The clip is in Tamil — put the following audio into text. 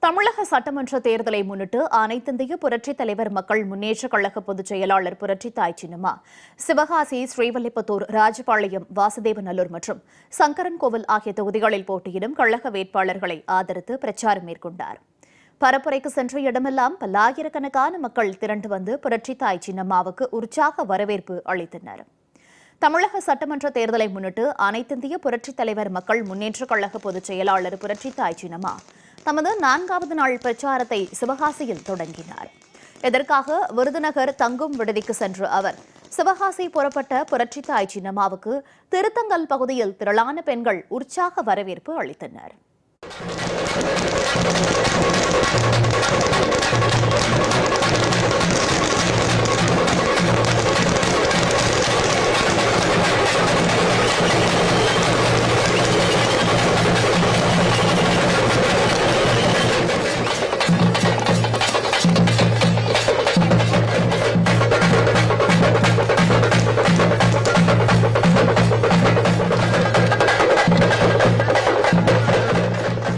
தமிழக சட்டமன்ற தேர்தலை முன்னிட்டு அனைத்திந்திய புரட்சித் தலைவர் மக்கள் முன்னேற்றக் கழக பொதுச் செயலாளர் புரட்சி தாய் சின்னம்மா சிவகாசி, ஸ்ரீவில்லிபுத்தூர், ராஜபாளையம், வாசுதேவநல்லூர் மற்றும் சங்கரன்கோவில் ஆகிய தொகுதிகளில் போட்டியிடும் கழக வேட்பாளர்களை ஆதரித்து பிரச்சாரம் மேற்கொண்டார். பரப்புரைக்கு சென்ற இடமெல்லாம் பல்லாயிரக்கணக்கான மக்கள் திரண்டு வந்து புரட்சி தாய் சின்னம்மாவுக்கு உற்சாக வரவேற்பு அளித்தனர். தமிழக சட்டமன்ற தேர்தலை முன்னிட்டு அனைத்திந்திய புரட்சித் தலைவர் மக்கள் முன்னேற்றக் கழக பொதுச் செயலாளர் புரட்சி தாய் சின்னம்மா தமது 4வது நாள் பிரச்சாரத்தை சிவகாசியில் தொடங்கினார். இதற்காக விருதுநகர் தங்கும் விடுதிக்கு சென்ற அவர் சிவகாசி புறப்பட்ட புரட்சி தாய் சின்னம்மாவுக்கு திருத்தங்கல் பகுதியில் திரளான பெண்கள் உற்சாக வரவேற்பு அளித்தனர்.